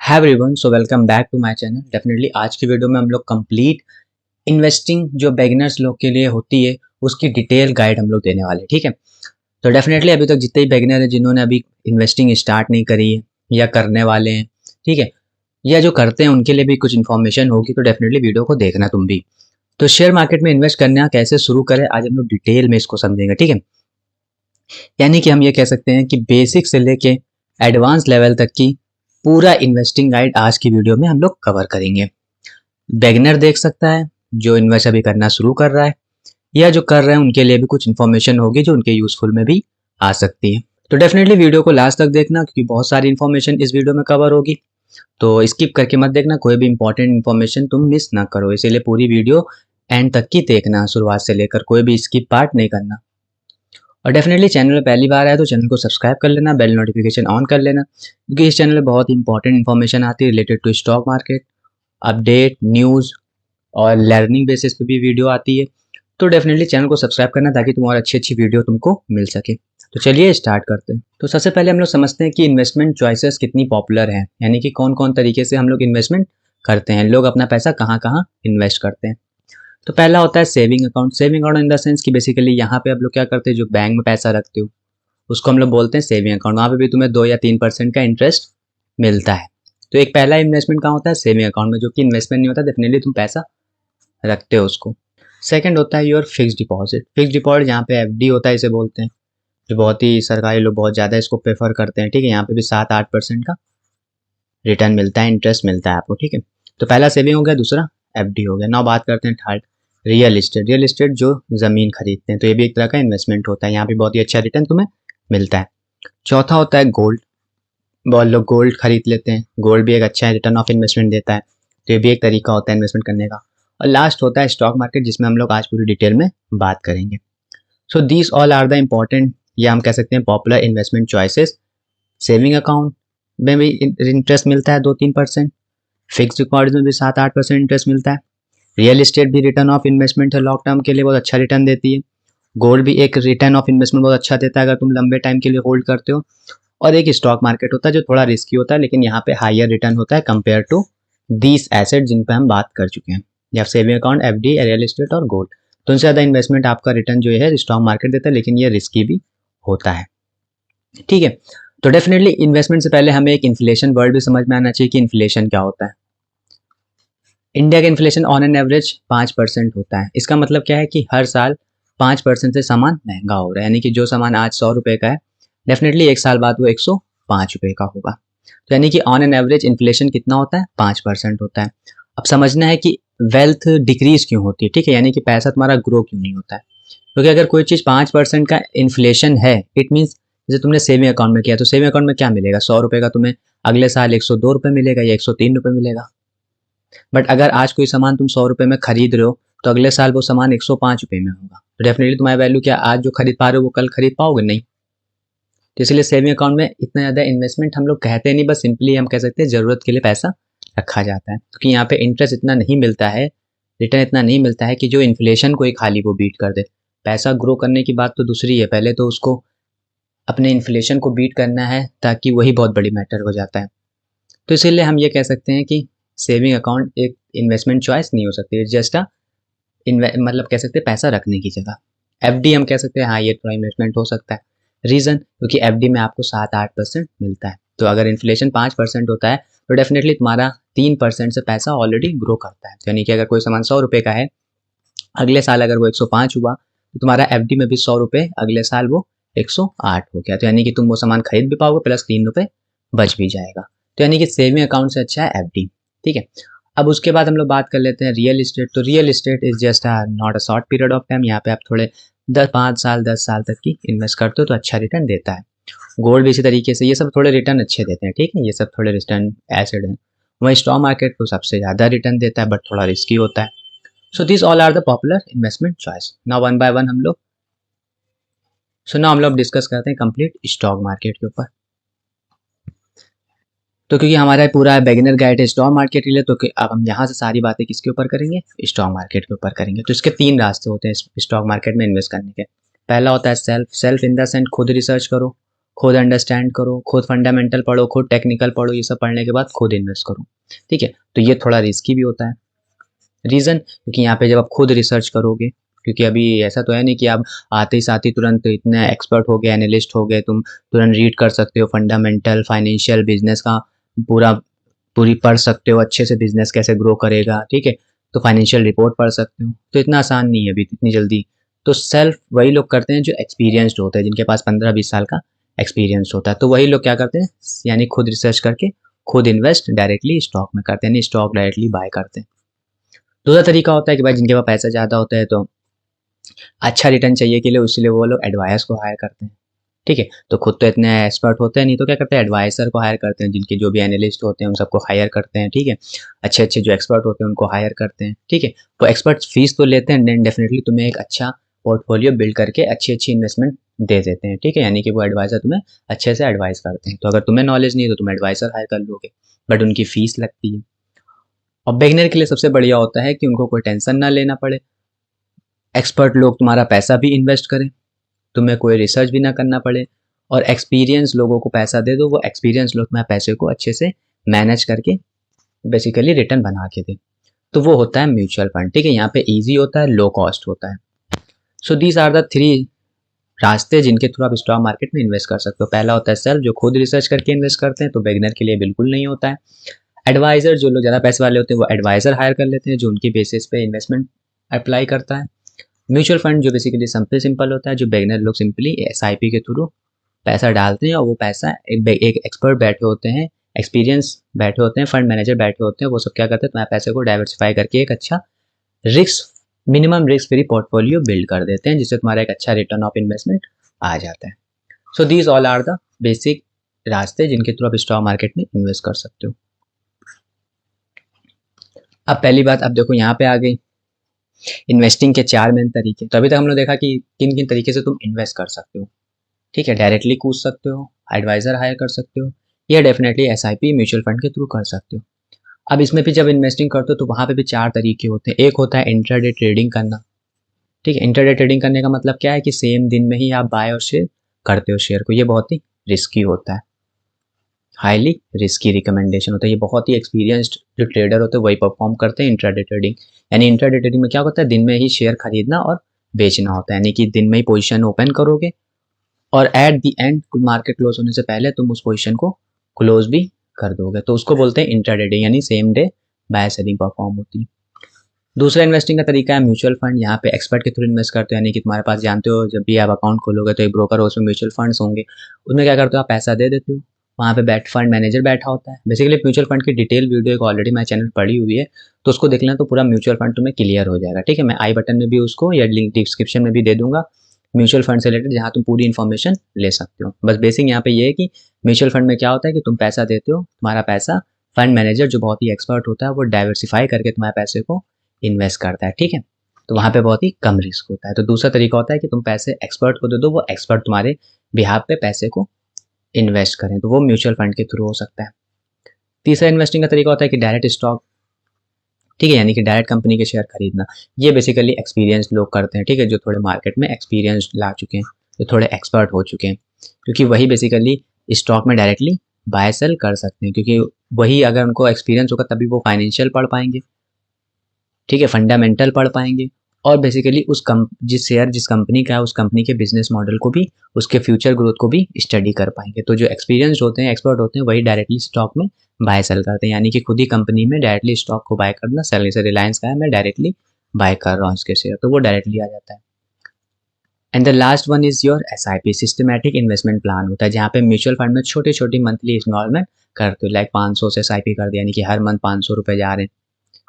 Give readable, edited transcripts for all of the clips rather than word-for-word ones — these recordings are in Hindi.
Hi everyone, so welcome back to my channel. Definitely आज की वीडियो में हम लोग कंप्लीट इन्वेस्टिंग जो बिगिनर्स लोग के लिए होती है उसकी डिटेल गाइड हम लोग देने वाले हैं। ठीक है, तो डेफिनेटली अभी तक जितने भी बिगिनर हैं जिन्होंने अभी इन्वेस्टिंग स्टार्ट नहीं करी है या करने वाले हैं, ठीक है, या जो करते हैं उनके लिए भी कुछ इन्फॉर्मेशन होगी, तो डेफिनेटली वीडियो को देखना तुम भी। तो शेयर मार्केट में इन्वेस्ट करना कैसे शुरू करें, आज हम लोग डिटेल में इसको समझेंगे। ठीक है, यानी कि हम ये कह सकते हैं कि बेसिक से लेके एडवांस लेवल तक की पूरा इन्वेस्टिंग गाइड आज की वीडियो में हम लोग कवर करेंगे। बिगिनर देख सकता है, जो इन्वेस्ट अभी करना शुरू कर रहा है या जो कर रहे हैं उनके लिए भी कुछ इन्फॉर्मेशन होगी जो उनके यूजफुल में भी आ सकती है। तो डेफिनेटली वीडियो को लास्ट तक देखना क्योंकि बहुत सारी इन्फॉर्मेशन इस वीडियो में कवर होगी, तो स्किप करके मत देखना, कोई भी इंपॉर्टेंट इन्फॉर्मेशन तुम मिस ना करो, इसीलिए पूरी वीडियो एंड तक की देखना, शुरुआत से लेकर कोई भी स्किप पार्ट नहीं करना। और डेफिनेटली चैनल में पहली बार आया तो चैनल को सब्सक्राइब कर लेना, बेल नोटिफिकेशन ऑन कर लेना, क्योंकि इस चैनल में बहुत इंपॉर्टेंट इन्फॉर्मेशन आती है related to stock market, update, news और लर्निंग बेसिस पे भी वीडियो आती है। तो डेफिनेटली चैनल को सब्सक्राइब करना ताकि तुम्हारी अच्छी अच्छी वीडियो तुमको मिल सके। तो चलिए स्टार्ट करते हैं। तो सबसे पहले हम लोग समझते हैं कि इन्वेस्टमेंट चॉइसेस कितनी पॉपुलर हैं, यानी कि कौन कौन तरीके से हम लोग इन्वेस्टमेंट करते हैं, लोग अपना पैसा कहाँ कहाँ इन्वेस्ट करते हैं। तो पहला होता है saving account. Saving account in the sense कि बेसिकली यहाँ पे आप लोग क्या करते हैं, जो बैंक में पैसा रखते हो उसको हम लोग बोलते हैं सेविंग अकाउंट। वहाँ पे भी तुम्हें 2 या 3% का इंटरेस्ट मिलता है। तो एक पहला इन्वेस्टमेंट कहाँ होता है, सेविंग अकाउंट में, जो कि इन्वेस्टमेंट नहीं होता, डेफिनेटली तुम पैसा रखते हो उसको। सेकंड होता है your fix deposit. Fix deposit यहाँ पे एफडी होता है, इसे बोलते हैं, जो बहुत ही सरकारी लोग बहुत ज़्यादा इसको प्रेफर करते हैं। ठीक है, यहाँ पे भी 7-8% का रिटर्न मिलता है, इंटरेस्ट मिलता है आपको। ठीक है, तो पहला सेविंग हो गया, दूसरा एफडी हो गया। नाउ बात करते हैं third, real estate. Real estate जो ज़मीन खरीदते हैं, तो ये भी एक तरह का इन्वेस्टमेंट होता है, यहाँ पे बहुत ही अच्छा रिटर्न तुम्हें मिलता है। चौथा होता है गोल्ड। बहुत लोग गोल्ड खरीद लेते हैं, गोल्ड भी एक अच्छा रिटर्न ऑफ इन्वेस्टमेंट देता है, तो ये भी एक तरीका होता है इन्वेस्टमेंट करने का। और लास्ट होता है स्टॉक मार्केट, जिसमें हम लोग आज पूरी डिटेल में बात करेंगे। So these all are the important, या हम कह सकते हैं popular investment choices. Saving account में भी इंटरेस्ट मिलता है 2-3%, फिक्स डिपॉजिट में भी 7-8% इंटरेस्ट मिलता है। रियल इस्टेट भी रिटर्न ऑफ इन्वेस्टमेंट है, लॉन्ग टर्म के लिए बहुत अच्छा रिटर्न देती है। गोल्ड भी एक रिटर्न ऑफ इन्वेस्टमेंट बहुत अच्छा देता है अगर तुम लंबे टाइम के लिए होल्ड करते हो। और एक स्टॉक मार्केट होता है जो थोड़ा रिस्की होता है, लेकिन यहाँ पे हायर रिटर्न होता है कंपेयर टू दीज एसेट जिन पे हम बात कर चुके हैं, या saving account, FD, real estate और गोल्ड। तो उनसे ज़्यादा इन्वेस्टमेंट आपका रिटर्न जो है स्टॉक मार्केट देता है, लेकिन ये रिस्की भी होता है। ठीक है, तो डेफिनेटली इन्वेस्टमेंट से पहले हमें एक इन्फ्लेशन वर्ड भी समझ में आना चाहिए कि इन्फ्लेशन क्या होता है। इंडिया का इन्फ्लेशन ऑन एन एवरेज 5% होता है। इसका मतलब क्या है कि हर साल 5% से सामान महंगा हो रहा है, यानी कि जो सामान आज 100 रुपये का है, डेफिनेटली एक साल बाद वो 105 रुपये का होगा। तो यानी कि ऑन एन एवरेज इन्फ्लेशन कितना होता है, 5% होता है। अब समझना है कि वेल्थ डिक्रीज क्यों होती है। ठीक है, यानी कि पैसा तुम्हारा ग्रो क्यों नहीं होता है, क्योंकि अगर कोई चीज़ 5% का इन्फ्लेशन है, इट मीन्स जैसे तुमने सेविंग अकाउंट में किया, तो सेविंग अकाउंट में क्या मिलेगा, 100 रुपये का तुम्हें अगले साल 102 रुपये मिलेगा या 103 रुपये मिलेगा। बट अगर आज कोई सामान तुम 100 रुपये में खरीद रहे हो, तो अगले साल वो सामान 105 रुपये में होगा, तो डेफिनेटली तुम्हारी वैल्यू क्या, आज जो खरीद पा रहे हो वो कल खरीद पाओगे नहीं। तो इसलिए सेविंग अकाउंट में इतना ज़्यादा इन्वेस्टमेंट हम लोग कहते नहीं, बस सिंपली हम कह सकते हैं ज़रूरत के लिए पैसा रखा जाता है, क्योंकि यहाँ पे इंटरेस्ट इतना नहीं मिलता है, रिटर्न इतना नहीं मिलता है कि जो इन्फ्लेशन को ही खाली वो बीट कर दे। पैसा ग्रो करने की बात तो दूसरी है, पहले तो उसको अपने इन्फ्लेशन को बीट करना है, ताकि वही बहुत बड़ी मैटर हो जाता है। तो इसीलिए हम ये कह सकते हैं कि सेविंग अकाउंट एक इन्वेस्टमेंट चॉइस नहीं हो सकती, जस्ट अ मतलब कह सकते हैं पैसा रखने की जगह। एफडी हम कह सकते हैं हाँ ये थोड़ा इन्वेस्टमेंट हो सकता है। रीज़न, क्योंकि एफडी में आपको 7-8% मिलता है, तो अगर इन्फ्लेशन 5% होता है तो डेफिनेटली तुम्हारा 3% से पैसा ऑलरेडी ग्रो करता है। तो यानी कि अगर कोई सामान 100 रुपये का है, अगले साल अगर वो 105 हुआ, तो तुम्हारा एफडी में भी 100 रुपये, अगले साल वो 108 हो गया, तो यानी कि तुम वो सामान खरीद भी पाओगे प्लस 3 रुपये बच भी जाएगा। तो यानी कि सेविंग अकाउंट से अच्छा है एफडी। ठीक है, अब उसके बाद हम लोग बात कर लेते हैं रियल इस्टेट। तो real estate is just not a short period of time, यहाँ पे आप थोड़े 5 साल 10 साल तक की इन्वेस्ट करते हो तो अच्छा रिटर्न देता है। गोल्ड भी इसी तरीके से, ये सब थोड़े रिटर्न अच्छे देते हैं। ठीक है, ये सब थोड़े रिटर्न एसिड हैं। वहीं स्टॉक मार्केट को सबसे ज़्यादा रिटर्न देता है, बट थोड़ा रिस्की होता है। So this all are the popular investment choice. Now one by one हम लोग हम लोग डिस्कस करते हैं कंप्लीट स्टॉक मार्केट के ऊपर। तो क्योंकि हमारा पूरा बिगिनर गाइड है स्टॉक मार्केट के लिए, तो अब हम यहाँ से सारी बातें किसके ऊपर करेंगे, स्टॉक मार्केट के ऊपर करेंगे। तो इसके 3 रास्ते होते हैं स्टॉक मार्केट में इन्वेस्ट करने के। पहला होता है सेल्फ इन द सेंस खुद रिसर्च करो, खुद अंडरस्टैंड करो, खुद फंडामेंटल पढ़ो, खुद टेक्निकल पढ़ो, ये सब पढ़ने के बाद खुद इन्वेस्ट करो, ठीक है। तो ये थोड़ा रिस्की भी होता है। रीज़न, क्योंकि यहाँ पे जब आप खुद रिसर्च करोगे, क्योंकि अभी ऐसा तो है नहीं कि आप आते ही साथ ही तुरंत इतने एक्सपर्ट हो गए, एनालिस्ट हो गए, तुम तुरंत रीड कर सकते हो फंडामेंटल, फाइनेंशियल, बिजनेस का पूरा पूरी पढ़ सकते हो अच्छे से, बिजनेस कैसे ग्रो करेगा, ठीक है। तो फाइनेंशियल रिपोर्ट पढ़ सकते हो, तो इतना आसान नहीं है अभी इतनी जल्दी। तो सेल्फ वही लोग करते हैं जो एक्सपीरियंस्ड होते हैं, जिनके पास 15-20 साल का एक्सपीरियंस होता है। तो वही लोग क्या करते हैं, यानी खुद रिसर्च करके खुद इन्वेस्ट डायरेक्टली स्टॉक में करते हैं, यानी स्टॉक डायरेक्टली बाय करते हैं। दूसरा तरीका होता है कि भाई जिनके पास पैसा ज़्यादा होता है, तो अच्छा रिटर्न चाहिए के लिए, इसलिए वो लोग एडवाइस को हायर करते हैं, ठीक है। तो खुद तो इतने एक्सपर्ट होते हैं नहीं, तो क्या करते हैं, एडवाइज़र को हायर करते हैं, जिनके जो भी एनालिस्ट होते हैं उन सबको हायर करते हैं, ठीक है। अच्छे-अच्छे जो एक्सपर्ट होते हैं उनको हायर करते हैं, ठीक है। तो एक्सपर्ट फीस तो लेते हैं, देन डेफिनिटली तुम्हें एक अच्छा पोर्टफोलियो बिल्ड करके अच्छी-अच्छी इन्वेस्टमेंट दे देते हैं, ठीक है। यानी कि वो एडवाइज़र तुम्हें अच्छे से एडवाइस करते हैं। तो अगर तुम्हें नॉलेज नहीं है तो तुम एडवाइज़र हायर कर लोगे, बट उनकी फीस लगती है। और बिगिनर के लिए सबसे बढ़िया होता है कि उनको कोई टेंशन ना लेना पड़े, एक्सपर्ट लोग तुम्हारा पैसा भी इन्वेस्ट करें, तुम्हें कोई रिसर्च भी ना करना पड़े, और एक्सपीरियंस लोगों को पैसा दे दो, वो एक्सपीरियंस लोग तुम्हारे पैसे को अच्छे से मैनेज करके बेसिकली रिटर्न बना के दे। तो वो होता है म्यूचुअल फंड, ठीक है। यहाँ पे ईजी होता है, लो कॉस्ट होता है। सो दीज आर द 3 रास्ते जिनके थ्रू आप स्टॉक मार्केट में इन्वेस्ट कर सकते हो। पहला होता है सेल्फ, जो खुद रिसर्च करके इन्वेस्ट करते हैं, तो बिगिनर के लिए बिल्कुल नहीं होता है। एडवाइज़र, जो लोग ज़्यादा पैसे वाले होते हैं वो एडवाइज़र हायर कर लेते हैं, जो उनकी बेसिस पे इन्वेस्टमेंट अप्लाई करता है। म्यूचुअल फंड जो बेसिकली सिंपल सिंपल होता है, जो बिगिनर लोग सिंपली एसआईपी के थ्रू पैसा डालते हैं, और वो पैसा एक एक्सपर्ट बैठे होते हैं, एक्सपीरियंस बैठे होते हैं, फंड मैनेजर बैठे होते हैं, वो सब क्या करते हैं, तुम्हारे पैसे को डाइवर्सिफाई करके एक अच्छा risk, minimum risk free portfolio build कर देते हैं, जिससे तुम्हारा एक अच्छा रिटर्न ऑफ इन्वेस्टमेंट आ जाता है। So these all are the basic रास्ते जिनके थ्रू आप स्टॉक मार्केट में इन्वेस्ट कर सकते हो। अब पहली बात, अब देखो यहाँ पे आ गई इन्वेस्टिंग के 4 मेन तरीके। तो अभी तक हम लोग देखा कि किन किन तरीके से तुम इन्वेस्ट कर सकते हो, ठीक है। डायरेक्टली कूद सकते हो, एडवाइजर हायर कर सकते हो, या डेफिनेटली एसआईपी म्यूचुअल फंड के थ्रू कर सकते हो। अब इसमें भी जब इन्वेस्टिंग करते हो तो वहाँ पे भी 4 तरीके होते हैं। एक होता है इंट्राडे ट्रेडिंग करना, ठीक है। इंट्राडे ट्रेडिंग करने का मतलब क्या है कि सेम दिन में ही आप बाय और शेयर करते हो शेयर को, ये बहुत ही रिस्की होता है, हाईली रिस्की रिकमेंडेशन होता है। ये बहुत ही एक्सपीरियंस्ड जो ट्रेडर होते हैं वही परफॉर्म करते हैं इंट्राडे ट्रेडिंग। यानी इंट्राडे ट्रेडिंग में क्या होता है, दिन में ही शेयर खरीदना और बेचना होता है, यानी कि दिन में ही पोजीशन ओपन करोगे और at the end market close होने से पहले तुम उस पोजीशन को क्लोज भी कर दोगे, तो उसको बोलते हैं इंट्राडे, यानी same day buy selling perform होती है। दूसरा इन्वेस्टिंग का तरीका है म्यूचुअल फंड। यहाँ पे एक्सपर्ट के थ्रू इन्वेस्ट करते हो, यानी कि तुम्हारे पास जानते हो जब भी आप अकाउंट खोलोगे तो एक ब्रोकर हो, उसमें म्यूचुअल फंड्स होंगे, उसमें क्या करते हो आप पैसा दे देते हो, वहाँ पे फंड मैनेजर बैठा होता है। बेसिकली म्यूचुअल फंड की डिटेल वीडियो एक ऑलरेडी मेरे चैनल पड़ी हुई है, तो उसको देख लेना, तो पूरा म्यूचुअल फंड तुम्हें क्लियर हो जाएगा, ठीक है। मैं आई बटन में भी उसको या लिंक डिस्क्रिप्शन में भी दे दूंगा म्यूचुअल फंड से रिलेटेड, जहाँ तुम पूरी इन्फॉर्मेशन ले सकते हो। बस बेसिक यहाँ पे ये है कि म्यूचुअल फंड में क्या होता है कि तुम पैसा देते हो, तुम्हारा पैसा फंड मैनेजर जो बहुत ही एक्सपर्ट होता है वो डाइवर्सिफाई करके तुम्हारे पैसे को इन्वेस्ट करता है, ठीक है। तो वहाँ पे बहुत ही कम रिस्क होता है। तो दूसरा तरीका होता है कि तुम पैसे एक्सपर्ट को दे दो, वो एक्सपर्ट तुम्हारे बिहाफ पे पैसे को इन्वेस्ट करें, तो वो म्यूचुअल फंड के थ्रू हो सकता है। तीसरा इन्वेस्टिंग का तरीका होता है कि डायरेक्ट स्टॉक, ठीक है, यानी कि डायरेक्ट कंपनी के शेयर खरीदना। ये बेसिकली एक्सपीरियंस लोग करते हैं, ठीक है, जो थोड़े मार्केट में एक्सपीरियंस ला चुके हैं, जो थोड़े एक्सपर्ट हो चुके हैं, क्योंकि वही बेसिकली स्टॉक में डायरेक्टली बाय सेल कर सकते हैं, क्योंकि वही अगर उनको एक्सपीरियंस होगा तभी वो फाइनेंशियल पढ़ पाएंगे, ठीक है, फंडामेंटल पढ़ पाएंगे, और बेसिकली जिस कंपनी का है उस कंपनी के बिजनेस मॉडल को भी, उसके फ्यूचर ग्रोथ को भी स्टडी कर पाएंगे। तो जो एक्सपीरियंस होते हैं, एक्सपर्ट होते हैं, वही डायरेक्टली स्टॉक में बाय सेल करते हैं, यानी कि खुद ही कंपनी में डायरेक्टली स्टॉक को बाय करना, सेल, जैसे रिलायंस का है मैं डायरेक्टली बाय कर रहा हूँ इसके शेयर, तो वो डायरेक्टली आ जाता है। And the last one is your SIP, systematic investment plan होता है, जहाँ पे म्यूचुअल फंड में छोटी छोटी मंथली इंस्टॉलमेंट करते हो, लाइक 500 से एसआईपी कर दिया, यानी कि हर मंथ 500 रुपये जा रहे हैं,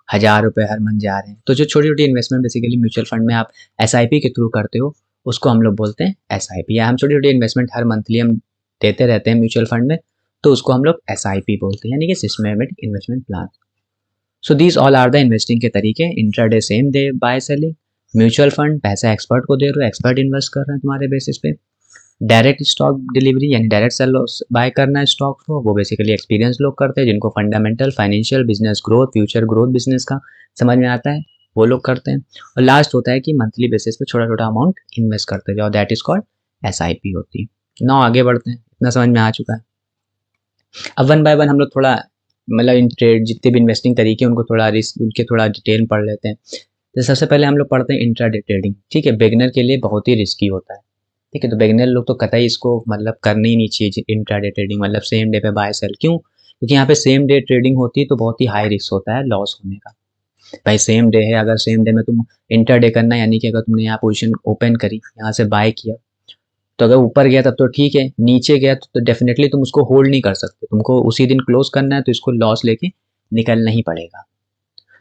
1000 रुपये हर मंथ जा रहे हैं। तो जो छोटी छोटी इन्वेस्टमेंट बेसिकली म्यूचुअल फंड में आप एसआईपी के थ्रू करते हो, उसको हम लोग बोलते हैं एसआईपी, या हम छोटी छोटी इन्वेस्टमेंट हर मंथली हम देते रहते हैं म्यूचुअल फंड में, तो उसको हम लोग एसआईपी बोलते हैं, यानी कि systematic investment plan. So these all are the investing के तरीके, intraday same day buy selling, mutual fund पैसा एक्सपर्ट को दे रहे हो, एक्सपर्ट इन्वेस्ट कर रहे हैं तुम्हारे बेसिस पे, डायरेक्ट स्टॉक डिलीवरी यानी डायरेक्ट सेल बाय करना है स्टॉक को, वो बेसिकली एक्सपीरियंस लोग करते हैं, जिनको fundamental, financial, business growth, future growth business का समझ में आता है, वो लोग करते हैं। और लास्ट होता है कि मंथली बेसिस पे छोटा छोटा अमाउंट इन्वेस्ट करते हैं, और दैट इज कॉल्ड एसआईपी होती है। नाउ आगे बढ़ते हैं। इतना समझ में आ चुका है। अब वन बाय वन हम लोग थोड़ा मतलब इन ट्रेड जितने भी इन्वेस्टिंग तरीके हैं उनको थोड़ा रिस्क उनके थोड़ा डिटेल में पढ़ लेते हैं। तो सबसे पहले हम लोग पढ़ते हैं इंट्राडे ट्रेडिंग। ठीक है, बिगिनर के लिए बहुत ही रिस्की होता है। ठीक है, तो बिगिनर लोग तो कतई इसको मतलब करना ही नहीं चाहिए इंट्राडे ट्रेडिंग, मतलब सेम डे पे बाय सेल। क्यों? क्योंकि यहाँ पे सेम डे ट्रेडिंग होती है तो बहुत ही हाई रिस्क होता है लॉस होने का। भाई सेम डे है, अगर सेम डे में तुम इंट्राडे करना, यानी कि अगर तुमने यहाँ पोजीशन ओपन करी, यहाँ से बाय किया, तो अगर ऊपर गया तब तो ठीक है, नीचे गया तो डेफिनेटली तुम उसको होल्ड नहीं कर सकते, तुमको उसी दिन क्लोज करना है, तो इसको लॉस लेके निकलना ही पड़ेगा।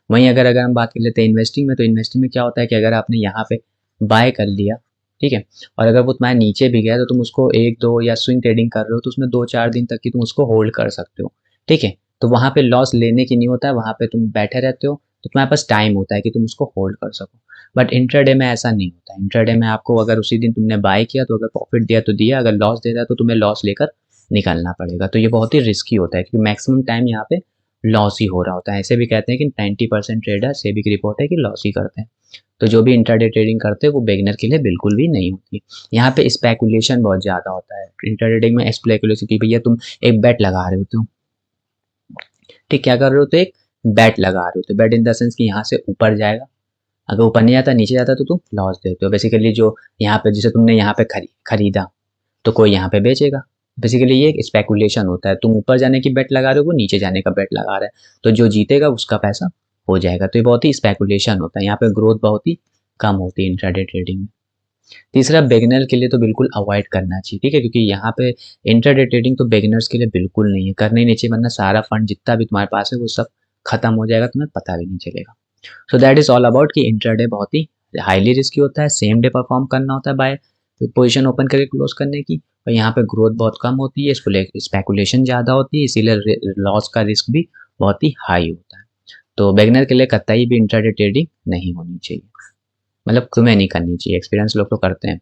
वहीं अगर अगर हम बात कर लेते हैं इन्वेस्टिंग में, तो इन्वेस्टिंग में क्या होता है कि अगर आपने यहाँ पे बाय कर लिया, ठीक है, और अगर वो तुम्हारे नीचे भी गया तो तुम उसको एक दो या स्विंग ट्रेडिंग कर रहे हो तो उसमें 2-4 दिन तक की तुम उसको होल्ड कर सकते हो। ठीक है, तो वहाँ पे लॉस लेने की नहीं होता है, वहाँ पे तुम बैठे रहते हो, तो तुम्हारे पास टाइम होता है कि तुम उसको होल्ड कर सको। बट इंट्राडे में ऐसा नहीं होता है। इंट्राडे में आपको अगर उसी दिन तुमने बाय किया तो अगर प्रॉफिट दिया तो दिया, अगर लॉस दे रहा है तो तुम्हें लॉस लेकर निकलना पड़ेगा। तो ये बहुत ही रिस्की होता है क्योंकि मैक्सिमम टाइम यहाँ पे लॉस ही हो रहा होता है। ऐसे भी कहते हैं कि 90% ट्रेडर, सेबी की रिपोर्ट है कि लॉस ही करते हैं। तो जो भी इंट्राडे ट्रेडिंग करते हैं वो बिगिनर के लिए बिल्कुल भी नहीं होती। यहाँ पे स्पेकुलेशन बहुत ज़्यादा होता है इंट्राडे में। स्पेकुलेशन की भैया तुम एक बेट लगा रहे हो, ठीक, क्या कर रहे हो, तो एक बेट लगा रहे हो, तो बेट इन द सेंस कि यहाँ से ऊपर जाएगा, अगर ऊपर नहीं आता नीचे जाता तो तुम लॉस देते हो। बेसिकली जो यहाँ पे जैसे तुमने यहाँ पे खरीदा तो कोई यहाँ पे बेचेगा। बेसिकली ये एक स्पेकुलेशन होता है, तुम ऊपर जाने की बेट लगा रहे हो, वो नीचे जाने का बेट लगा रहा है, तो जो जीतेगा उसका पैसा हो जाएगा। तो ये बहुत ही स्पेकुलेशन होता है, यहाँ पे ग्रोथ बहुत ही कम होती है इंट्राडे ट्रेडिंग में। तीसरा, बिगिनर के लिए तो बिल्कुल अवॉइड करना चाहिए, ठीक है, क्योंकि यहाँ पे इंट्राडे ट्रेडिंग तो बिगिनर्स के लिए बिल्कुल नहीं है, करना ही नहीं चाहिए, वरना सारा फंड जितना भी तुम्हारे पास है वो सब खत्म हो जाएगा, तुम्हें पता भी नहीं चलेगा। So that is all about कि इंट्राडे बहुत ही हाईली रिस्की होता है, सेम डे परफॉर्म करना होता है बाय, तो पोजीशन ओपन करके क्लोज करने की, और यहाँ पे ग्रोथ बहुत कम होती है, स्पेकुलेशन ज़्यादा होती है, इसीलिए लॉस का रिस्क भी बहुत ही हाई होता है। तो बिगिनर के लिए कतई भी इंट्राडे ट्रेडिंग नहीं होनी चाहिए, मतलब तुम्हें नहीं करनी चाहिए, एक्सपीरियंस लोग तो करते हैं।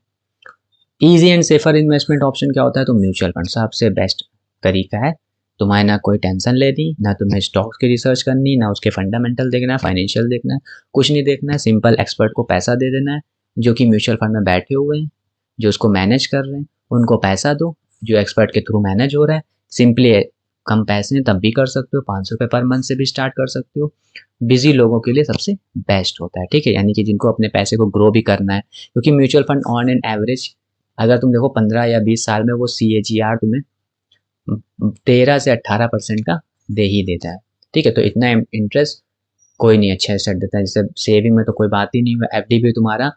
Easy and safer investment option क्या होता है, तो म्यूचुअल फंड सबसे बेस्ट तरीका है। तुम्हें ना कोई टेंशन लेनी, ना तुम्हें स्टॉक्स की रिसर्च करनी, ना उसके फंडामेंटल देखना है, फाइनेंशियल देखना है, कुछ नहीं देखना है, सिंपल एक्सपर्ट को पैसा दे देना है जो कि म्यूचुअल फंड में बैठे हुए हैं, जो उसको मैनेज कर रहे हैं, उनको पैसा दो, जो एक्सपर्ट के थ्रू मैनेज हो रहा है। सिंपली कम पैसे हैं तब भी कर सकते हो, 500 रुपये पर मंथ से भी स्टार्ट कर सकते हो। बिजी लोगों के लिए सबसे बेस्ट होता है, ठीक है, यानी कि जिनको अपने पैसे को ग्रो भी करना है, क्योंकि mutual fund on an average अगर तुम देखो 15 या 20 साल में वो CAGR तुम्हें 13 से 18% का दे ही देता है। ठीक है, तो इतना इंटरेस्ट कोई नहीं अच्छा सेट देता है। जैसे सेविंग में तो कोई बात ही नहीं है, FD भी तुम्हारा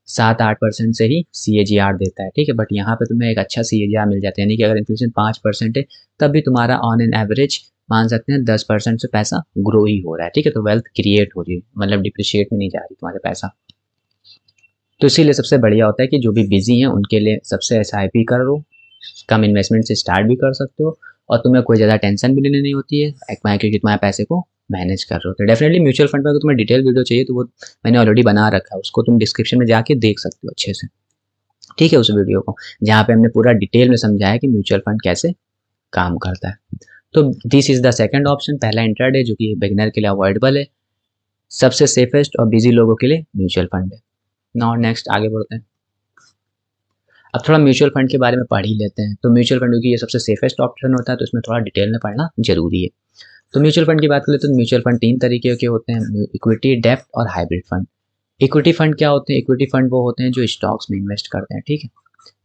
7-8% से ही CAGR देता है। ठीक है, बट यहाँ पे तुम्हें एक अच्छा CAGR मिल जाता है, यानी कि अगर इन्फ्लेशन 5% है तब भी तुम्हारा ऑन एन एवरेज मान सकते हैं 10% से पैसा ग्रो ही हो रहा है। ठीक है, तो वेल्थ क्रिएट हो रही है, मतलब डिप्रिशिएट में नहीं जा रही तुम्हारे पैसा। तो इसीलिए सबसे बढ़िया होता है कि जो भी बिजी हैं उनके लिए सबसे SIP करो, कम इन्वेस्टमेंट से स्टार्ट भी कर सकते हो, और तुम्हें कोई ज़्यादा टेंशन भी लेनी नहीं होती है क्योंकि तुम्हारे पैसे को मैनेज कर रहे हो। तो डेफिनेटली म्यूचुअल फंड में अगर तुम्हें डिटेल वीडियो चाहिए तो वो मैंने ऑलरेडी बना रखा है, उसको तुम डिस्क्रिप्शन में जाके देख सकते हो अच्छे से। ठीक है, उस वीडियो को जहाँ पे हमने पूरा डिटेल में समझाया कि म्यूचुअल फंड कैसे काम करता है। तो this is the second option, पहला इंट्राडे जो कि बिगिनर के लिए अवॉइडेबल है, सबसे सेफेस्ट और बिजी लोगों के लिए म्यूचुअल फंड है। नाउ नेक्स्ट आगे बढ़ते हैं। अब थोड़ा म्यूचुअल फंड के बारे में पढ़ ही लेते हैं। तो म्यूचुअल फंड क्योंकि ये सबसे सेफेस्ट ऑप्शन होता है तो इसमें थोड़ा डिटेल में पढ़ना जरूरी है। तो म्यूचुअल फंड की बात करें तो म्यूचुअल फंड 3 तरीके के होते हैं, इक्विटी, डेब्ट और हाइब्रिड फंड। इक्विटी फंड क्या होते हैं? इक्विटी फंड वो होते हैं जो स्टॉक्स में इन्वेस्ट करते हैं, ठीक है,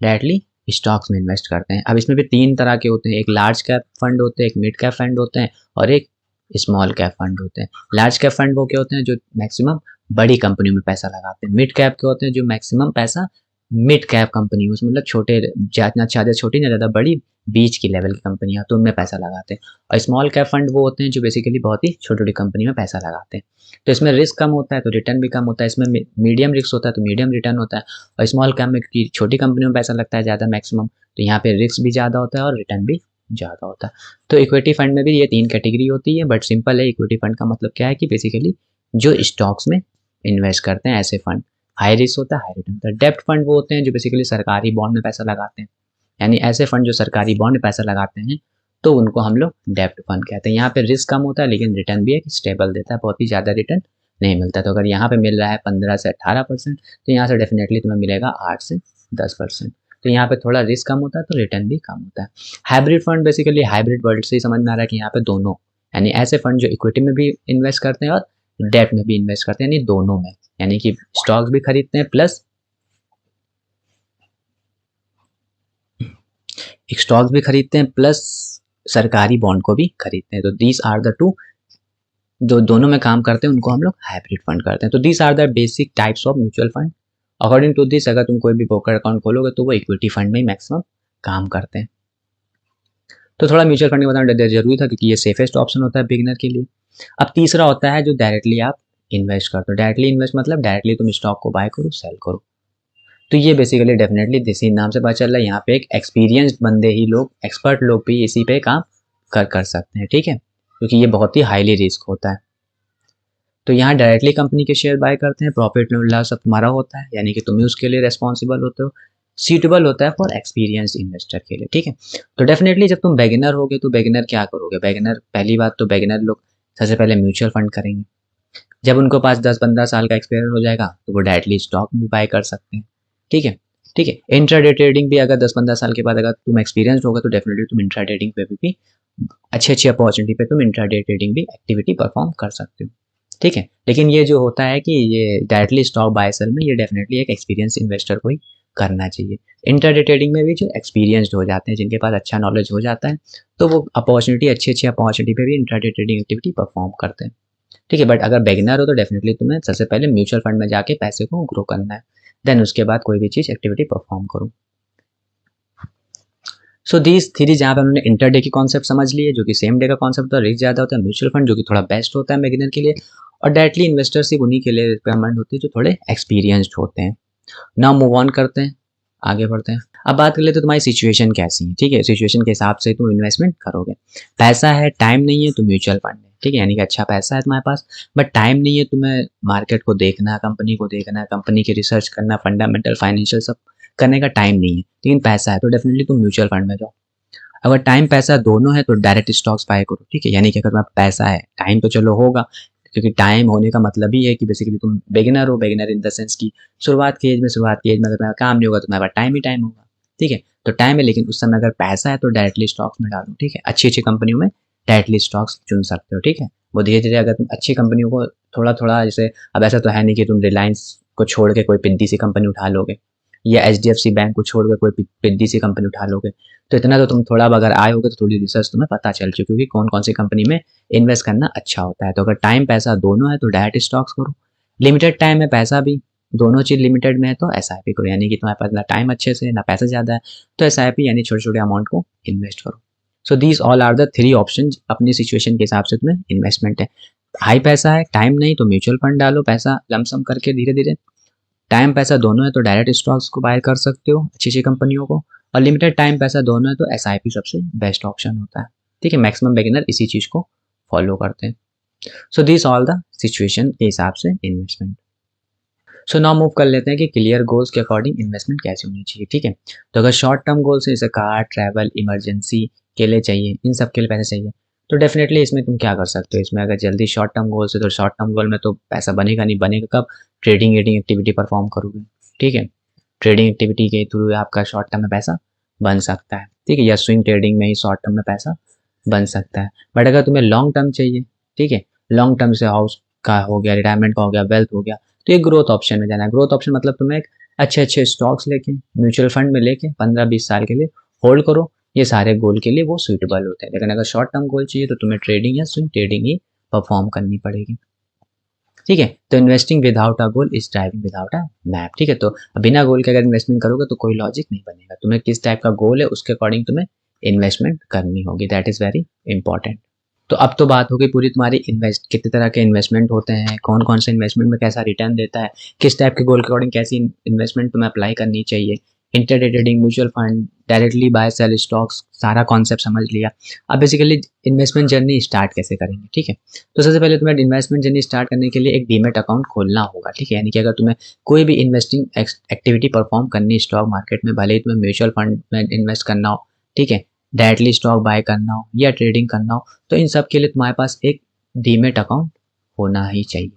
डायरेक्टली स्टॉक्स में इन्वेस्ट करते हैं। अब इसमें भी 3 तरह के होते हैं, एक लार्ज कैप फंड होते हैं, एक मिड कैप फंड होते हैं और एक स्मॉल कैप फंड होते हैं। लार्ज कैप फंड वो क्या होते हैं जो मैक्सिमम बड़ी कंपनियों में पैसा लगाते हैं। मिड कैप के होते हैं जो मैक्सिमम पैसा मिड कैप कंपनी, उसमें मतलब छोटे, ना ज़्यादा छोटी ना ज़्यादा बड़ी, बीच की लेवल की कंपनियां, तो उनमें पैसा लगाते हैं। और स्मॉल कैप फंड वो होते हैं जो बेसिकली बहुत ही छोटी छोटी कंपनी में पैसा लगाते हैं। तो इसमें रिस्क कम होता है तो रिटर्न भी कम होता है, इसमें मीडियम रिस्क होता है तो मीडियम रिटर्न होता है। और स्मॉल कैप में क्योंकि छोटी कंपनियों में पैसा लगता है ज़्यादा मैक्सिमम, तो यहाँ पे रिस्क भी ज़्यादा होता है और रिटर्न भी ज़्यादा होता है। तो इक्विटी फंड में भी ये 3 कैटेगरी होती है, बट सिंपल है, इक्विटी फंड का मतलब क्या है कि बेसिकली जो स्टॉक्स में इन्वेस्ट करते हैं ऐसे फंड, हाई रिस्क होता है, हाई रिटर्न होता है। डेब्ट फंड वो होते हैं जो बेसिकली सरकारी बॉन्ड में पैसा लगाते हैं, यानी ऐसे फंड जो सरकारी बॉन्ड में पैसा लगाते हैं तो उनको हम लोग डेब्ट फंड कहते हैं। यहाँ पे रिस्क कम होता है लेकिन रिटर्न भी एक स्टेबल देता है, बहुत ही ज़्यादा रिटर्न नहीं मिलता। तो अगर यहाँ पे मिल रहा है 15 से 18%, तो यहाँ से डेफिनेटली तुम्हें मिलेगा 8 से 10%। तो यहाँ पे थोड़ा रिस्क कम होता है तो रिटर्न भी कम होता है। Hybrid fund basically hybrid world से ही समझ में आ रहा है कि यहाँ पे दोनों, यानी ऐसे फंड जो इक्विटी में भी इन्वेस्ट करते हैं और डेट में भी इन्वेस्ट करते हैं, यानी दोनों में, यानी कि स्टॉक्स भी खरीदते हैं प्लस स्टॉक्स भी खरीदते हैं प्लस सरकारी बॉन्ड को भी खरीदते हैं। तो दीज आर द टू, जो दोनों में काम करते हैं उनको हम लोग हाइब्रिड फंड करते हैं। तो these are the basic types of mutual fund. According to this, अगर तुम कोई भी ब्रोकर अकाउंट खोलोगे तो वो इक्विटी फंड में ही मैक्सिमम काम करते हैं। तो थोड़ा म्यूचुअल फंड बताना जरूरी था क्योंकि ये सेफेस्ट ऑप्शन होता है बिगिनर के लिए। अब तीसरा होता है जो डायरेक्टली आप इन्वेस्ट करते हो। डायरेक्टली इन्वेस्ट मतलब डायरेक्टली तुम स्टॉक को बाय करो, सेल करो। तो ये बेसिकली डेफिनेटली इसी नाम से पता चल रहा है, यहाँ पे एक एक्सपीरियंस्ड बंदे ही लोग, एक्सपर्ट लोग भी इसी पे काम कर सकते हैं, ठीक है, क्योंकि ये बहुत ही हाईली रिस्क होता है। तो यहाँ डायरेक्टली कंपनी के शेयर बाय करते हैं, प्रॉफिट लॉस सब तुम्हारा होता है, यानी कि तुम ही उसके लिए रेस्पॉन्सिबल होते हो। सूटेबल होता है फॉर एक्सपीरियंस इन्वेस्टर के लिए, ठीक है। तो डेफिनेटली जब तुम बेगिनर होगे तो बेगिनर क्या करोगे? बेगिनर, पहली बात तो बेगिनर लोग सबसे पहले म्यूचुअल फंड करेंगे। जब उनको पास 10-15 साल का एक्सपीरियंस हो जाएगा तो वो डायरेक्टली स्टॉक भी बाय कर सकते हैं, ठीक है। ठीक है, इंट्राडे ट्रेडिंग भी अगर 10-15 साल के बाद अगर तुम एक्सपीरियंस होगा तो डेफिनेटली तुम इंट्रा ट्रेडिंग पे भी अच्छी अच्छी अपॉर्चुनिटी पे तुम इंट्राडे ट्रेडिंग भी एक्टिविटी परफॉर्म कर सकते हो, ठीक है। लेकिन ये जो होता है कि ये डायरेक्टली स्टॉक बाय सेल में ये डेफिनेटली एक एक्सपीरियंस इन्वेस्टर को ही करना चाहिए। इंट्राडे ट्रेडिंग में भी जो एक्सपीरियंस्ड हो जाते हैं, जिनके पास अच्छा नॉलेज हो जाता है, तो वो अपॉर्चुनिटी अच्छी अच्छी अपॉर्चुनिटी पे भी इंट्राडे ट्रेडिंग एक्टिविटी परफॉर्म करते हैं, ठीक है। बट अगर बिगिनर हो तो डेफिनेटली तुम्हें सबसे पहले म्यूचुअल फंड में जाके पैसे को ग्रो करना है, देन उसके बाद कोई भी चीज़ एक्टिविटी परफॉर्म करो। सो दीज थ्री, जहाँ पे हमने इंटरडे की कॉन्सेप्ट समझ लिए जो कि सेम डे का कॉन्सेप्ट होता है, रिस्क ज़्यादा होता है, म्यूचुअल फंड जो कि थोड़ा बेस्ट होता है बिगिनर के लिए, और डायरेक्टली इन्वेस्टर्स ही उन्हीं के लिए रिक्वायरमेंट होती है जो थोड़े एक्सपीरियंस्ड होते हैं। नाउ मूव ऑन करते हैं, आगे बढ़ते हैं। अब बात कर लेते हैं तुम्हारी सिचुएशन कैसी है, ठीक है। सिचुएशन के हिसाब से तुम इन्वेस्टमेंट करोगे। पैसा है, टाइम नहीं है, तो म्यूचुअल फंड है, ठीक है, यानी कि अच्छा पैसा है तुम्हारे पास बट टाइम नहीं है, तुम्हें मार्केट को देखना है, कंपनी को देखना है, कंपनी की रिसर्च करना, फंडामेंटल फाइनेंशियल सब करने का टाइम नहीं है, लेकिन पैसा है, तो डेफिनेटली तुम म्यूचुअल फंड में जाओ। अगर टाइम पैसा दोनों है तो डायरेक्ट स्टॉक्स बाय करो, ठीक है, यानी कि अगर तुम्हारा पैसा है, टाइम तो चलो होगा, क्योंकि टाइम होने का मतलब ही है कि बेसिकली तुम बिगिनर हो, बिगिनर इन द सेंस की शुरुआत की एज में अगर तुम्हारा काम नहीं होगा तो तुम्हारे पास टाइम ही टाइम होगा, ठीक है। तो टाइम है, लेकिन उस समय अगर पैसा है तो डायरेक्टली स्टॉक्स में डालो, ठीक है। अच्छी अच्छी कंपनियों में डायरेक्टली स्टॉक्स चुन सकते हो, ठीक है। वो धीरे धीरे अगर तुम अच्छी कंपनियों को थोड़ा थोड़ा, जैसे अब ऐसा तो है नहीं कि तुम रिलायंस को छोड़ के कोई पिद्दी सी कंपनी उठा लोगे, या एचडीएफसी बैंक को छोड़ के कोई पिद्दी सी कंपनी उठा लोगे, तो इतना तो तुम थोड़ा अगर आए होगे तो थोड़ी रिसर्च तुम्हें पता चल चुकी होगी कौन कौन सी कंपनी में इन्वेस्ट करना अच्छा होता है। तो अगर टाइम पैसा दोनों है तो डायरेक्ट स्टॉक्स करो, लिमिटेड टाइम है पैसा भी, दोनों चीज़ लिमिटेड में है तो एसआईपी करो, यानी कि तुम्हारे पास ना टाइम अच्छे से ना पैसा ज़्यादा है तो एसआईपी यानी छोटे छोटे अमाउंट को इन्वेस्ट करो। So these all are the three option, अपनी सिचुएशन के हिसाब से तुम्हें इन्वेस्टमेंट है। हाई पैसा है, टाइम नहीं, तो म्यूचुअल फंड डालो, पैसा लमसम करके धीरे धीरे। टाइम पैसा दोनों है तो डायरेक्ट स्टॉक्स को बाय कर सकते हो, अच्छी अच्छी कंपनियों को, और लिमिटेड टाइम पैसा दोनों है तो एसआईपी सबसे बेस्ट ऑप्शन होता है, ठीक है। मैक्सिमम बिगिनर इसी चीज़ को फॉलो करते हैं। सो दिस ऑल द सिचुएशन के हिसाब से इन्वेस्टमेंट। सो नाउ मूव कर लेते हैं कि क्लियर गोल्स के अकॉर्डिंग इन्वेस्टमेंट कैसे होनी चाहिए, ठीक है। तो अगर शॉर्ट टर्म गोल्स है, जैसे कार, ट्रैवल, इमरजेंसी के लिए चाहिए, इन सब के लिए पैसे चाहिए, तो डेफिनेटली इसमें तुम क्या कर सकते हो, इसमें अगर जल्दी शॉर्ट टर्म गोल्स है तो शॉर्ट टर्म गोल में तो पैसा बनेगा नहीं, बनेगा कब? ट्रेडिंग एडिंग एक्टिविटी परफॉर्म करोगे, ठीक है। ट्रेडिंग एक्टिविटी के थ्रू आपका शॉर्ट टर्म में पैसा बन सकता है, ठीक है, या स्विंग ट्रेडिंग में ही शॉर्ट टर्म में पैसा बन सकता है। बट अगर तुम्हें लॉन्ग टर्म चाहिए, ठीक है, लॉन्ग टर्म से हाउस का हो गया, रिटायरमेंट का हो गया, वेल्थ हो गया, तो ये ग्रोथ ऑप्शन में जाना है। ग्रोथ ऑप्शन मतलब तुम्हें एक अच्छे अच्छे स्टॉक्स लेके म्यूचुअल फंड में लेके 15-20 साल के लिए होल्ड करो, ये सारे गोल के लिए वो सूटेबल होते हैं। लेकिन अगर शॉर्ट टर्म गोल चाहिए तो तुम्हें ट्रेडिंग या स्विंग ट्रेडिंग ही परफॉर्म करनी पड़ेगी, ठीक है। तो investing without a goal is driving without a map, ठीक है। तो बिना गोल के अगर इन्वेस्टमेंट करोगे तो कोई लॉजिक नहीं बनेगा, तुम्हें किस टाइप का गोल है उसके अकॉर्डिंग तुम्हें इन्वेस्टमेंट करनी होगी, दैट इज वेरी इंपॉर्टेंट। तो अब तो बात हो गई पूरी तुम्हारी इन्वेस्ट कितने तरह के इन्वेस्टमेंट होते हैं, कौन कौन से इन्वेस्टमेंट में कैसा रिटर्न देता है, किस टाइप के गोल के अकॉर्डिंग कैसी इन्वेस्टमेंट तुम्हें अप्लाई करनी चाहिए, interday trading, mutual fund, directly buy sell stocks, सारा कॉन्सेप्ट समझ लिया। अब बेसिकली इन्वेस्टमेंट जर्नी स्टार्ट कैसे करेंगे, ठीक है। तो सबसे पहले तुम्हें इन्वेस्टमेंट जर्नी स्टार्ट करने के लिए एक डीमेट अकाउंट खोलना होगा, ठीक है। यानी कि अगर तुम्हें कोई भी इन्वेस्टिंग एक्टिविटी परफॉर्म करनी है स्टॉक मार्केट में, भले ही तुम्हें म्यूचुअल फंड में इन्वेस्ट करना हो, ठीक है, डायरेक्टली स्टॉक बाय करना हो या ट्रेडिंग करना हो, तो इन सब के लिए तुम्हारे पास एक डीमेट अकाउंट होना ही चाहिए,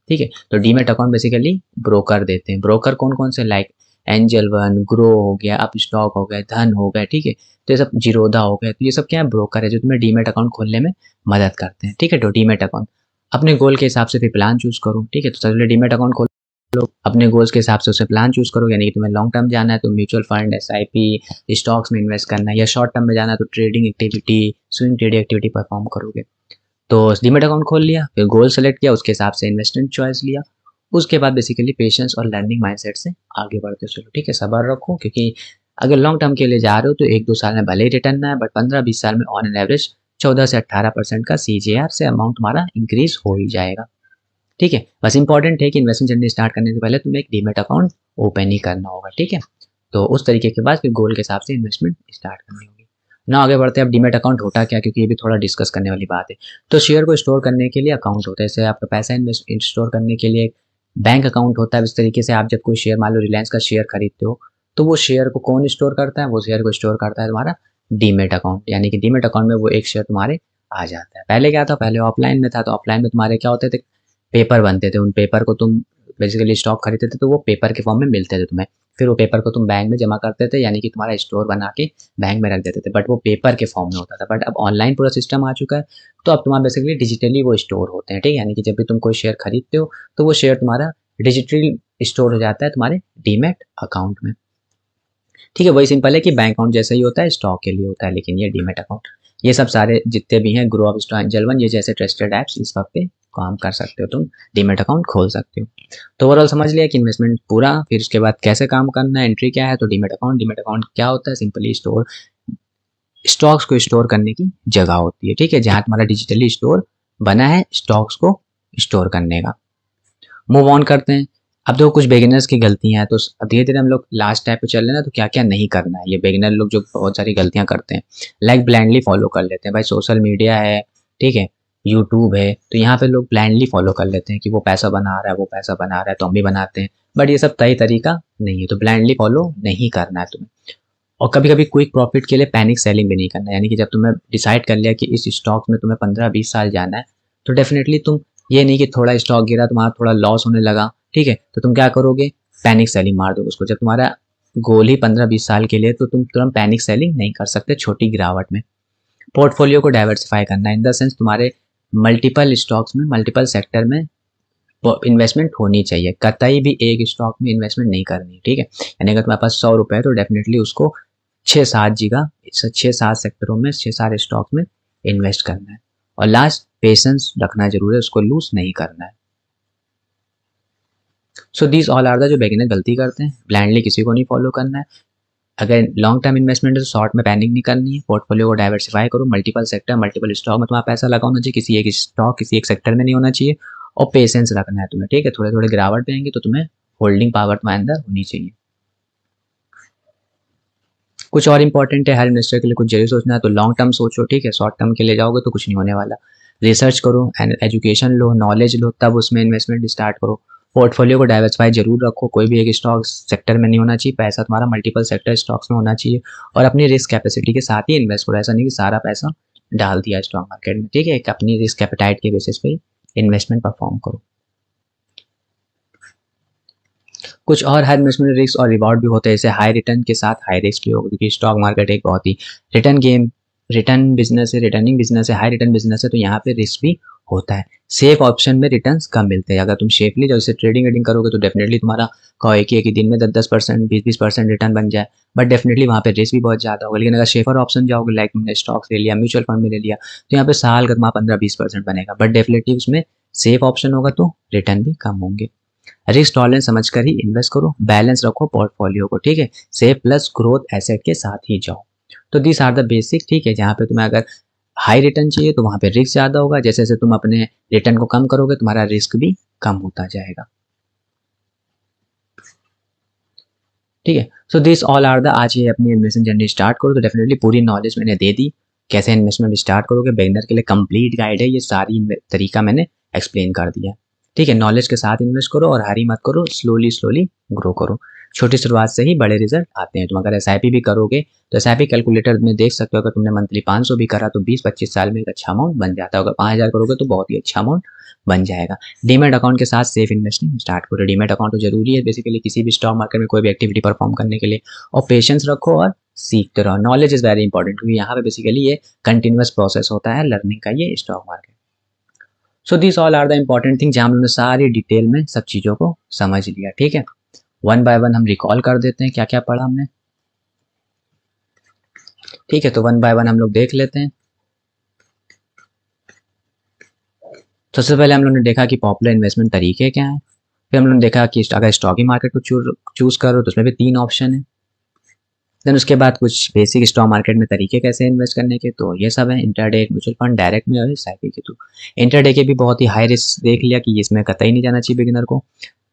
ठीक है। तो डीमेट अकाउंट बेसिकली ब्रोकर देते हैं। ब्रोकर कौन कौन से? लाइक एंजल वन, ग्रो हो गया, अप स्टॉक हो गया, धन हो गया, ठीक है। तो ये सब जीरोधा हो गया, तो ये सब क्या है, ब्रोकर है जो तुम्हें डीमेट अकाउंट खोलने में मदद करते हैं, ठीक है। तो डीमेट अकाउंट अपने गोल के हिसाब से फिर प्लान चूज करो, ठीक है। तो सबसे डीमेट अकाउंट खोलो, अपने गोल्स के हिसाब से उसे प्लान चूज करो, यानी कि तुम्हें लॉन्ग टर्म जाना है तो म्यूचुअल फंड, एसआईपी, स्टॉक्स में इन्वेस्ट करना है, या शॉर्ट टर्म में जाना है तो trading activity, swing trading activity perform करोगे। तो डीमेट अकाउंट खोल लिया, फिर गोल सेलेक्ट किया, उसके हिसाब से इन्वेस्टमेंट चॉइस लिया, उसके बाद बेसिकली पेशेंस और लर्निंग माइंडसेट से आगे बढ़ते चलो, ठीक है। सब्र रखो, क्योंकि अगर लॉन्ग टर्म के लिए जा रहे हो तो 1-2 साल में भले ही रिटर्न ना है, बट 15-20 साल में ऑन एन एवरेज 14 से 18% का सीजेआर से अमाउंट तुम्हारा इंक्रीज हो ही जाएगा, ठीक है। बस इंपॉर्टेंट है कि इन्वेस्टमेंट जर्नी स्टार्ट करने से पहले तुम्हें एक डीमेट अकाउंट ओपन ही करना होगा, ठीक है। तो उस तरीके के बाद फिर गोल के हिसाब से इन्वेस्टमेंट स्टार्ट करनी होगी ना। आगे बढ़ते हैं, अब डीमेट अकाउंट होता क्या, क्योंकि ये भी थोड़ा डिस्कस करने वाली बात है। तो शेयर को स्टोर करने के लिए अकाउंट होता है, जैसे आपका पैसा इन्वेस्ट स्टोर करने के लिए बैंक अकाउंट होता है। इस तरीके से आप जब कोई शेयर, मान लो रिलायंस का शेयर खरीदते हो, तो वो शेयर को कौन स्टोर करता है, वो शेयर को स्टोर करता है तुम्हारा डीमेट अकाउंट, यानी कि डीमेट अकाउंट में वो एक शेयर तुम्हारे आ जाता है। पहले क्या था, पहले ऑफलाइन में था, तो ऑफलाइन में तुम्हारे क्या होते थे, पेपर बनते थे, उन पेपर को तुम बेसिकली स्टॉक खरीदते थे तो वो पेपर के फॉर्म में मिलते थे तुम्हें, फिर वो पेपर को तुम बैंक में जमा करते थे, यानी कि तुम्हारा स्टोर बना के बैंक में रख देते थे, बट वो पेपर के फॉर्म में होता था। बट अब ऑनलाइन पूरा सिस्टम आ चुका है, तो अब तुम्हारा बेसिकली डिजिटली वो स्टोर होते हैं, ठीक है। यानी कि जब भी तुम कोई शेयर खरीदते हो तो वो शेयर तुम्हारा डिजिटली स्टोर हो जाता है तुम्हारे डीमेट अकाउंट में, ठीक है। वही सिंपल है कि बैंक अकाउंट जैसा ही होता है, स्टॉक के लिए होता है, लेकिन ये डीमेट अकाउंट, ये सब सारे जितने भी हैं, grow up, stock, angel one, ये जैसे ट्रस्टेड ऐप्स, इस वक्त पे काम कर सकते हो, तुम डीमेट अकाउंट खोल सकते हो। तो ओवरऑल समझ लिया कि इन्वेस्टमेंट पूरा, फिर उसके बाद कैसे काम करना है, एंट्री क्या है। तो डीमेट अकाउंट क्या होता है, सिंपली स्टोर, स्टॉक्स को स्टोर करने की जगह होती है, ठीक है, जहां तुम्हारा डिजिटली स्टोर बना है स्टॉक्स को स्टोर करने का। मूव ऑन करते हैं। अब देखो कुछ बिगिनर्स की गलतियां हैं, तो अब धीरे धीरे हम लोग लास्ट टाइप पे चल रहे हैं ना, तो क्या क्या नहीं करना है, ये बिगिनर लोग जो बहुत सारी गलतियां करते हैं, लाइक ब्लाइंडली फॉलो कर लेते हैं, भाई सोशल मीडिया है, ठीक है, यूट्यूब है, तो यहाँ पे लोग ब्लाइंडली फॉलो कर लेते हैं कि वो पैसा बना रहा है, वो पैसा बना रहा है तो हम भी बनाते हैं, बट ये सब तय तरीका नहीं है, तो ब्लाइंडली फॉलो नहीं करना है तुम्हें। और कभी कभी क्विक प्रॉफिट के लिए पैनिक सेलिंग भी नहीं करना है, यानी कि जब तुमने डिसाइड कर लिया कि इस स्टॉक में तुम्हें 15-20 साल जाना है, तो डेफिनेटली तुम ये नहीं कि थोड़ा स्टॉक गिरा, तुम्हारा थोड़ा लॉस होने लगा, ठीक है, तो तुम क्या करोगे, पैनिक सेलिंग मार दोगे उसको। जब तुम्हारा गोल ही 15-20 साल के लिए, तो तुम तुरंत पैनिक सेलिंग नहीं कर सकते छोटी गिरावट में। पोर्टफोलियो को डाइवर्सिफाई करना, इन द सेंस तुम्हारे मल्टीपल स्टॉक्स में, मल्टीपल सेक्टर में इन्वेस्टमेंट होनी चाहिए, कतई भी एक स्टॉक में इन्वेस्टमेंट नहीं करनी, ठीक है। यानी अगर तुम्हारे पास 100 रुपये है तो डेफिनेटली उसको 6-7 जगह, 6-7 सेक्टरों में, 6-7 स्टॉक्स में इन्वेस्ट करना है। और लास्ट, पेशेंस रखना जरूर है, उसको लूज नहीं करना है। So these all are the जो बिगिनर गलती करते हैं, ब्लाइंडली किसी को नहीं फॉलो करना है। अगर लॉन्ग टर्म इन्वेस्टमेंट है तो शॉर्ट में पैनिक नहीं करनी है, पोर्टफोलियो को डाइवर्सिफाई करो, मल्टीपल सेक्टर, मल्टीपल स्टॉक में तुम्हारा पैसा लगा होना चाहिए, किसी एक स्टॉक, किसी एक सेक्टर में नहीं होना चाहिए। और पेशेंस रखना है तुम्हें, ठीक है, थोड़े थोड़े गिरावट पे आएंगे तो तुम्हें होल्डिंग पावर तुम्हारे अंदर होनी चाहिए। कुछ और इंपॉर्टेंट है, हर इन्वेस्टर के लिए कुछ जरूर सोचना है, तो लॉन्ग टर्म सोचो, ठीक है, शॉर्ट टर्म के लिए जाओगे तो कुछ नहीं होने वाला। रिसर्च करो एंड एजुकेशन लो, नॉलेज लो, तब उसमें इन्वेस्टमेंट स्टार्ट करो। पोर्टफोलियो को डाइवर्सिफाई जरूर रखो, कोई भी एक स्टॉक सेक्टर में नहीं होना चाहिए, पैसा तुम्हारा मल्टीपल सेक्टर स्टॉक्स में होना चाहिए। और अपनी रिस्क कैपेसिटी के साथ ही इन्वेस्ट करो, ऐसा नहीं कि सारा पैसा डाल दिया स्टॉक मार्केट में, ठीक है, एक अपनी रिस्क एपेटाइट के बेसिस पे इन्वेस्टमेंट परफॉर्म करो। कुछ और हर इन्वेस्टमेंट रिस्क और रिवॉर्ड भी होते हैं, जैसे हाई रिटर्न के साथ हाई रिस्क भी होगा, क्योंकि स्टॉक मार्केट एक बहुत ही रिटर्न गेम, रिटर्न बिजनेस है, रिटर्निंग बिजनेस है, हाई रिटर्न बिजनेस है, तो यहाँ पे रिस्क भी होता है। सेफ ऑप्शन में रिटर्न्स कम मिलते हैं, अगर तुम सेफली जैसे ट्रेडिंग वेडिंग करोगे तो डेफिनेटली तुम्हारा कहो एक ही दिन में 10-10%, 20-20% रिटर्न बन जाए, बट डेफिनेटली वहाँ पे रिस्क भी बहुत ज़्यादा होगा। लेकिन अगर सेफर ऑप्शन जाओगे, लाइक तुमने स्टॉक्स ले लिया, म्यूचुअल फंड में ले लिया, तो यहाँ पे साल का तुम्हारा 15-20% बनेगा, बट डेफिनेटली उसमें सेफ ऑप्शन होगा तो रिटर्न भी कम होंगे। रिस्क टॉलरेंस समझकर ही इन्वेस्ट करो, बैलेंस रखो पोर्टफोलियो को, ठीक है, सेफ प्लस ग्रोथ एसेट के साथ ही जाओ। तो दिस आर द बेसिक, ठीक है, जहाँ पे तुम्हें अगर हाई रिटर्न चाहिए तो वहाँ पे रिस्क ज़्यादा होगा, जैसे जैसे तुम अपने रिटर्न को कम करोगे तुम्हारा रिस्क भी कम होता जाएगा, ठीक है। So this all are the, आज ये अपनी इन्वेस्टमेंट जर्नी स्टार्ट करो, तो डेफिनेटली पूरी नॉलेज मैंने दे दी, कैसे इन्वेस्टमेंट स्टार्ट करोगे, बिगिनर के लिए कंप्लीट गाइड है, ये सारी तरीका मैंने एक्सप्लेन कर दिया, ठीक है। नॉलेज के साथ इन्वेस्ट करो और हरी मत करो, स्लोली स्लोली ग्रो करो। छोटी शुरुआत से ही बड़े रिजल्ट आते हैं। तुम अगर SIP भी करोगे तो SIP कैलकुलेटर में देख सकते हो, अगर तुमने मंथली 500 भी करा तो 20-25 साल में एक अच्छा अमाउंट बन जाता है। अगर 5000 करोगे तो बहुत ही अच्छा अमाउंट बन जाएगा। डीमैट अकाउंट के साथ सेफ इन्वेस्टिंग स्टार्ट करो। डीमैट अकाउंट तो जरूरी है बेसिकली किसी भी स्टॉक मार्केट में कोई भी एक्टिविटी परफॉर्म करने के लिए, और पेशेंस रखो और सीखते रहो। नॉलेज इज वेरी इंपॉर्टेंट, क्योंकि यहाँ पे बेसिकली ये कंटिन्यूअस प्रोसेस होता है लर्निंग का, ये stock market. So this all are the important thing जहाँ हम लोगों ने सारी डिटेल में सब चीज़ों को समझ लिया। ठीक है, वन बाय वन हम रिकॉल कर देते हैं क्या क्या पढ़ा हमने। ठीक है, तो वन बाय वन हम लोग देख लेते हैं। सबसे पहले हम लोगों ने देखा कि पॉपुलर इन्वेस्टमेंट तरीके क्या हैं। फिर हम लोगों ने देखा कि अगर स्टॉक मार्केट को चूज करो तो उसमें भी 3 ऑप्शन है। देन उसके बाद कुछ बेसिक स्टॉक मार्केट में तरीके कैसे इन्वेस्ट करने के, तो ये सब है। इंटरडे, म्यूचुअल फंड, डायरेक्ट में और SIP के थ्रू। इंटरडे के भी बहुत ही हाई रिस्क देख लिया कि इसमें कतई नहीं जाना चाहिए बिगिनर को।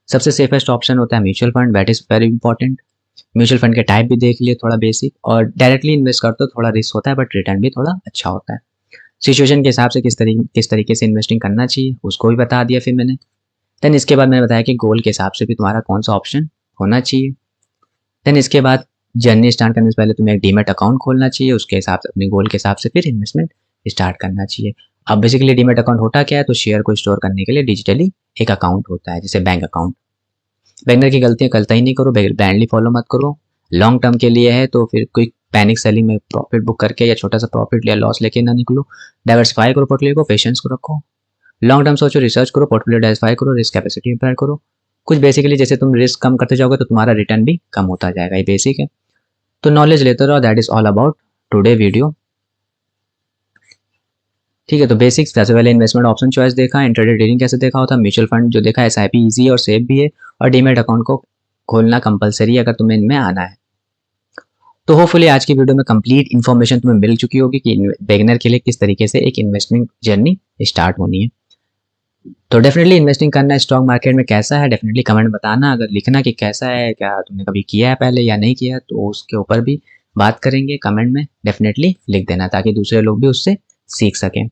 सबसे सेफेस्ट ऑप्शन होता है mutual fund, that is very important. Mutual fund के टाइप भी देख लिए थोड़ा बेसिक, और डायरेक्टली इन्वेस्ट करते हो थोड़ा रिस्क होता है बट रिटर्न भी थोड़ा अच्छा होता है। सिचुएशन के हिसाब से किस तरीके से इन्वेस्टिंग करना चाहिए उसको भी बता दिया फिर मैंने। देन इसके बाद मैंने बताया कि गोल के हिसाब से भी तुम्हारा कौन सा ऑप्शन होना चाहिए। देन इसके बाद जर्नी स्टार्ट करने से पहले तुम्हें एक डीमैट अकाउंट खोलना चाहिए, उसके हिसाब से अपने गोल के हिसाब से फिर इन्वेस्टमेंट स्टार्ट करना चाहिए। अब बेसिकली डीमैट अकाउंट होता क्या है, तो शेयर को स्टोर करने के लिए डिजिटली एक अकाउंट होता है, जैसे बैंक अकाउंट। बिगिनर की गलतियां कलता ही नहीं करो, ब्लाइंडली फॉलो मत करो। लॉन्ग टर्म के लिए है तो फिर कोई पैनिक सेलिंग में प्रॉफिट बुक करके या छोटा सा प्रॉफिट या लॉस लेके ना निकलो। डाइवर्सिफाई करो पोर्टफोलियो को, पेशेंस को रखो, लॉन्ग टर्म सोचो, रिसर्च करो, पोर्टफोलियो डाइवर्सिफाई करो, रिस्क कैपेसिटी इंप्रूव करो। कुछ बेसिकली जैसे तुम रिस्क कम करते जाओगे तो तुम्हारा रिटर्न भी कम होता जाएगा, ये बेसिक है। तो नॉलेज लेते रहो, that is all about today video. ठीक है, तो बेसिक्स सबसे पहले इन्वेस्टमेंट ऑप्शन चॉइस देखा, इंट्राडे ट्रेडिंग कैसे देखा होता, म्यूचुअल फंड जो देखा, SIP इजी है और सेफ भी है, और डीमैट अकाउंट को खोलना कंपलसरी है अगर तुम्हें इनमें आना है। तो होपफुली आज की वीडियो में कंप्लीट इन्फॉर्मेशन तुम्हें मिल चुकी होगी कि बिगिनर के लिए किस तरीके से एक इन्वेस्टमेंट जर्नी स्टार्ट होनी है। तो डेफिनेटली इन्वेस्टिंग करना स्टॉक मार्केट में कैसा है, डेफिनेटली कमेंट बताना, अगर लिखना कि कैसा है, क्या तुमने कभी किया है पहले या नहीं किया, तो उसके ऊपर भी बात करेंगे। कमेंट में डेफिनेटली लिख देना ताकि दूसरे लोग भी उससे सीख सकें।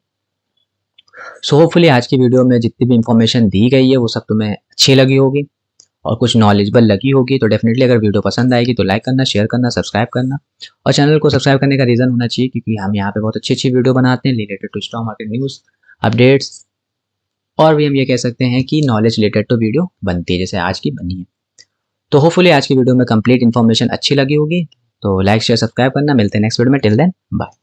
सो होपफुली आज की वीडियो में जितनी भी इंफॉर्मेशन दी गई है वो सब तुम्हें अच्छी लगी होगी और कुछ नॉलेजेबल लगी होगी। तो डेफिनेटली अगर वीडियो पसंद आएगी तो लाइक करना, शेयर करना, सब्सक्राइब करना। और चैनल को सब्सक्राइब करने का रीज़न होना चाहिए क्योंकि हम यहाँ पे बहुत अच्छी अच्छी वीडियो बनाते हैं related to stock market news, updates, और भी हम ये कह सकते हैं कि नॉलेज रिलेटेड तो वीडियो बनती है जैसे आज की बनी है। तो होपफुली आज की वीडियो में कंप्लीट इन्फॉर्मेशन अच्छी लगी होगी। तो लाइक शेयर सब्सक्राइब करना, मिलते हैं नेक्स्ट वीडियो में। Till then bye.